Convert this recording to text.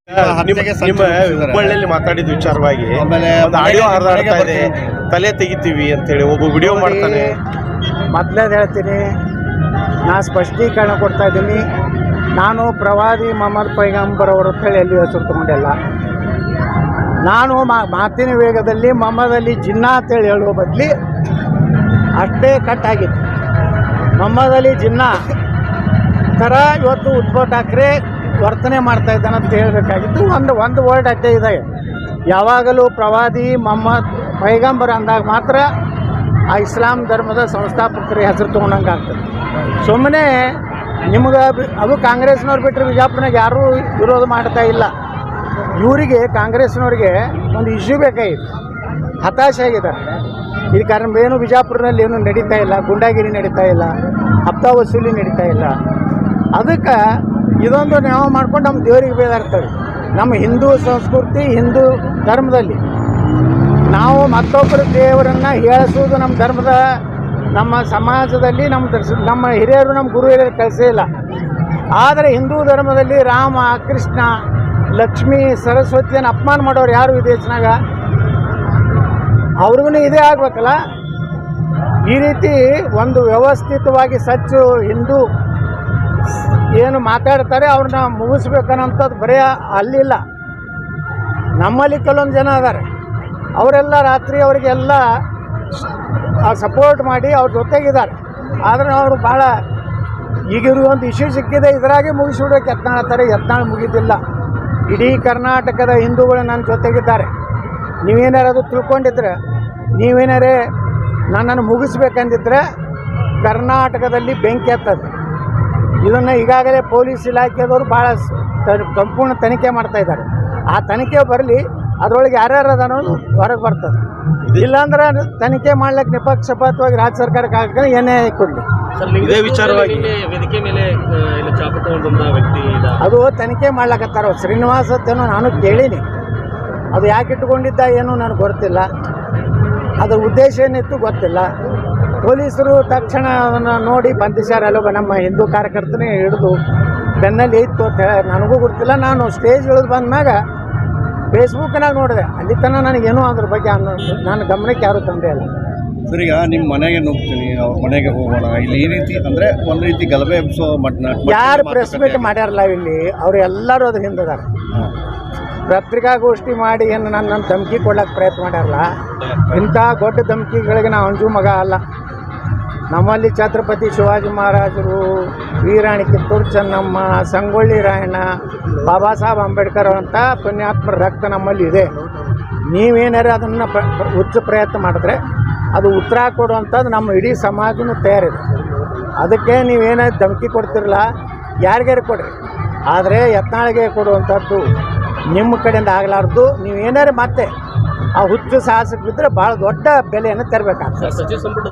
ನಿಮ್ಮ ಹುಬ್ಬಳ್ಳಿಯಲ್ಲಿ ಮಾತಾಡಿದ ವಿಚಾರವಾಗಿ ಒಂದು ಆಡಿಯೋ ಹರಿದಾಡ್ತಾ ಇದೆ, ತಲೆ ತೆಗಿತೀವಿ ಅಂತೇಳಿ ಒಬ್ಬ ವಿಡಿಯೋ ಮಾಡ್ತಾನೆ. ಮೊದಲೇದು ಹೇಳ್ತೀನಿ, ನಾನು ಸ್ಪಷ್ಟೀಕರಣ ಕೊಡ್ತಾ ಇದ್ದೀನಿ. ನಾನು ಪ್ರವಾದಿ ಮೊಹಮ್ಮದ್ ಪೈಗಂಬರ್ ಅವರು ಅಂತೇಳಿ ಎಲ್ಲಿ ಹೆಸರು ತೊಗೊಂಡಿಲ್ಲ. ನಾನು ಮಾತಿನ ವೇಗದಲ್ಲಿ ಮೊಹಮ್ಮದ್ ಅಲಿ ಜಿನ್ನಾ ಅಂತೇಳಿ ಹೇಳುವ ಬದಲಿ ಅಷ್ಟೇ ಕಟ್ಟಾಗಿತ್ತು. ಮೊಹಮ್ಮದ್ ಅಲಿ ಜಿನ್ನಾ ಥರ ಇವತ್ತು ಉದ್ಧವ್ ಠಾಕ್ರೆ ವರ್ತನೆ ಮಾಡ್ತಾ ಇದ್ದಾನೆ ಅಂತ ಹೇಳಬೇಕಾಗಿತ್ತು. ಒಂದು ವರ್ಡ್ ಅಡ್ಡೆ ಇದೆ. ಯಾವಾಗಲೂ ಪ್ರವಾದಿ ಮೊಹಮ್ಮದ್ ಪೈಗಂಬರ್ ಅಂದಾಗ ಮಾತ್ರ ಆ ಇಸ್ಲಾಂ ಧರ್ಮದ ಸಂಸ್ಥಾಪಕರ ಹೆಸರು ತೊಗೊಂಡಂಗೆ ಆಗ್ತದೆ. ಸುಮ್ಮನೆ ನಿಮ್ಗೆ ಅದು ಕಾಂಗ್ರೆಸ್ನವ್ರು ಬಿಟ್ಟರೆ ಬಿಜಾಪುರನಾಗ ಯಾರೂ ವಿರೋಧ ಮಾಡ್ತಾ ಇಲ್ಲ. ಇವರಿಗೆ ಕಾಂಗ್ರೆಸ್ನವ್ರಿಗೆ ಒಂದು ಇಶ್ಯೂ ಬೇಕಾಗಿತ್ತು, ಹತಾಶೆ ಆಗಿದ್ದಾರೆ. ಈ ಕಾರಣ ಏನು ಬಿಜಾಪುರದಲ್ಲಿ ಏನು ನಡೀತಾ ಇಲ್ಲ, ಗುಂಡಾಗಿರಿ ನಡೀತಾ ಇಲ್ಲ, ಹಪ್ತಾ ವಸೂಲಿ ನಡೀತಾ ಇಲ್ಲ. ಅದಕ್ಕೆ ಇದೊಂದು ನಾವು ಮಾಡ್ಕೊಂಡು ನಮ್ಮ ದೇವರಿಗೆ ಬೇದಾಡ್ತೇವೆ. ನಮ್ಮ ಹಿಂದೂ ಸಂಸ್ಕೃತಿ, ಹಿಂದೂ ಧರ್ಮದಲ್ಲಿ ನಾವು ಮತ್ತೊಬ್ಬರ ದೇವರನ್ನು ಹೇಳಿಸುವುದು ನಮ್ಮ ಧರ್ಮದ, ನಮ್ಮ ಸಮಾಜದಲ್ಲಿ ನಮ್ಮ ಹಿರಿಯರು, ನಮ್ಮ ಗುರು ಹಿರಿಯರು ಕಲಿಸಿಲ್ಲ. ಆದರೆ ಹಿಂದೂ ಧರ್ಮದಲ್ಲಿ ರಾಮ, ಕೃಷ್ಣ, ಲಕ್ಷ್ಮೀ, ಸರಸ್ವತಿಯನ್ನು ಅಪಮಾನ ಮಾಡೋರು ಯಾರು ವಿದೇಶನಾಗ? ಅವ್ರಿಗೂ ಇದೇ ಆಗ್ಬೇಕಲ್ಲ. ಈ ರೀತಿ ಒಂದು ವ್ಯವಸ್ಥಿತವಾಗಿ ಸಚ್ಚು ಹಿಂದೂ ಏನು ಮಾತಾಡ್ತಾರೆ ಅವ್ರನ್ನ ಮುಗಿಸ್ಬೇಕನ್ನೋಂಥದ್ದು ಬರೀ ಅಲ್ಲಿಲ್ಲ. ನಮ್ಮಲ್ಲಿ ಕೆಲವೊಂದು ಜನ ಅದಾರೆ, ಅವರೆಲ್ಲ ರಾತ್ರಿ ಅವರಿಗೆಲ್ಲ ಸಪೋರ್ಟ್ ಮಾಡಿ ಅವ್ರ ಜೊತೆಗಿದ್ದಾರೆ. ಆದರೆ ಅವರು ಭಾಳ ಈಗಿರೋ ಒಂದು ಇಶ್ಯೂ ಸಿಕ್ಕಿದೆ, ಇದರಾಗೆ ಮುಗಿಸ್ಬಿಡೋಕೆ ಯತ್ನಾಳ ಮುಗಿದಿಲ್ಲ. ಇಡೀ ಕರ್ನಾಟಕದ ಹಿಂದೂಗಳು ನನ್ನ ಜೊತೆಗಿದ್ದಾರೆ. ನೀವೇನಾರು ಅದು ತಿಳ್ಕೊಂಡಿದ್ರೆ, ನೀವೇನಾರೇ ನನ್ನನ್ನು ಮುಗಿಸ್ಬೇಕಂದಿದ್ರೆ ಕರ್ನಾಟಕದಲ್ಲಿ ಬೆಂಕಿ ಹತ್ತದು. ಇದನ್ನು ಈಗಾಗಲೇ ಪೊಲೀಸ್ ಇಲಾಖೆದವರು ಭಾಳ ಸಂಪೂರ್ಣ ತನಿಖೆ ಮಾಡ್ತಾಯಿದ್ದಾರೆ. ಆ ತನಿಖೆ ಬರಲಿ, ಅದರೊಳಗೆ ಯಾರ್ಯಾರು ಅದ ಅನ್ನೋದು ಹೊರಗೆ ಬರ್ತದೆ. ಇಲ್ಲಾಂದ್ರೆ ತನಿಖೆ ಮಾಡ್ಲಿಕ್ಕೆ ನಿಪಕ್ಷಪಾತವಾಗಿ ರಾಜ್ಯ ಸರ್ಕಾರಕ್ಕೆ ಹಾಕಿದ್ರೆ ಏನೇ ಕೊಡಲಿ. ಇದೇ ವಿಚಾರವಾಗಿ ವೇದಿಕೆ ಮೇಲೆ ವ್ಯಕ್ತಿ ಅದು ತನಿಖೆ ಮಾಡ್ಲಕತ್ತಾರ. ಶ್ರೀನಿವಾಸ್ ಅಂತೇನೋ ನಾನು ಕೇಳೀನಿ. ಅದು ಯಾಕೆ ಇಟ್ಕೊಂಡಿದ್ದ ಏನೂ ನನಗೆ ಗೊತ್ತಿಲ್ಲ. ಅದರ ಉದ್ದೇಶ ಏನಿತ್ತು ಗೊತ್ತಿಲ್ಲ. ಪೊಲೀಸರು ತಕ್ಷಣ ಅದನ್ನು ನೋಡಿ ಬಂಧಿಸ್ಯಾರಲ್ಲ. ನಮ್ಮ ಹಿಂದೂ ಕಾರ್ಯಕರ್ತನೇ ಹಿಡಿದು ಬೆನ್ನಲ್ಲಿ ಇತ್ತು ಅಂತ ಹೇಳಿ ನನಗೂ ಗೊತ್ತಿಲ್ಲ. ನಾನು ಸ್ಟೇಜ್ ಇಳಿದು ಬಂದ್ಮ್ಯಾಗ ಫೇಸ್ಬುಕ್ನಾಗ ನೋಡಿದೆ. ಅಲ್ಲಿ ತನಕ ನನಗೇನೋ ಅದ್ರ ಬಗ್ಗೆ ನನ್ನ ಗಮನಕ್ಕೆ ಯಾರೂ ತಂದೆ ಇಲ್ಲ. ಸರ್, ಈಗ ನಿಮ್ಮ ಮನೆಗೆ ನುಗ್ತೀನಿ, ಅವ್ರ ಮನೆಗೆ ಹೋಗೋಣ, ಇಲ್ಲಿ ಈ ರೀತಿ ಅಂದರೆ ಒಂದು ರೀತಿ ಗಲಭೆ ಎಬ್ಸೋ ಯಾರು ಪ್ರೆಸ್ ಮೀಟ್ ಮಾಡ್ಯಾರಲ್ಲ ಇಲ್ಲಿ, ಅವರು ಎಲ್ಲರೂ ಅದ್ರ ಹಿಂದಿದ್ದಾರೆ. ಪತ್ರಿಕಾಗೋಷ್ಠಿ ಮಾಡಿ ಏನು ನನ್ನ ಧಮಕಿ ಕೊಡ್ಲಿಕ್ಕೆ ಪ್ರಯತ್ನ ಮಾಡ್ಯಾರಲ್ಲ, ಇಂಥ ದೊಡ್ಡ ಧಮಕಿಗಳಿಗೆ ನಾವು ಅಂಜು ಮಗ ಅಲ್ಲ. ನಮ್ಮಲ್ಲಿ ಛತ್ರಪತಿ ಶಿವಾಜಿ ಮಹಾರಾಜರು, ವೀರಾಣಿ ಕಿತ್ತೂರು ಚೆನ್ನಮ್ಮ, ಸಂಗೊಳ್ಳಿ ರಾಯಣ್ಣ, ಬಾಬಾ ಸಾಹೇಬ್ ಅಂಬೇಡ್ಕರ್ ಅಂತ ಪುಣ್ಯಾತ್ಮರ ರಕ್ತ ನಮ್ಮಲ್ಲಿ ಇದೆ. ನೀವೇನಾರು ಅದನ್ನು ಉಚ್ಚ ಪ್ರಯತ್ನ ಮಾಡಿದ್ರೆ ಅದು ಉತ್ತರ ಕೊಡುವಂಥದ್ದು ನಮ್ಮ ಇಡೀ ಸಮಾಜನೂ ತಯಾರಿದೆ. ಅದಕ್ಕೆ ನೀವೇನಾದ್ರು ಧಮಕಿ ಕೊಡ್ತಿರಲ್ಲ, ಯಾರಿಗಾರು ಕೊಡ್ರಿ, ಆದರೆ ಯತ್ನಾಳಿಗೆ ಕೊಡುವಂಥದ್ದು ನಿಮ್ಮ ಕಡೆಯಿಂದ ಆಗಲಾರ್ದು. ನೀವೇನಾರು ಮತ್ತೆ ಆ ಹುಚ್ಚು ಸಾಹಸಕ್ಕೆ ಬಿದ್ದರೆ ಭಾಳ ದೊಡ್ಡ ಬೆಲೆಯನ್ನು ತರಬೇಕಾಗ್ತದೆ. ಸಚಿವ ಸಂಪುಟ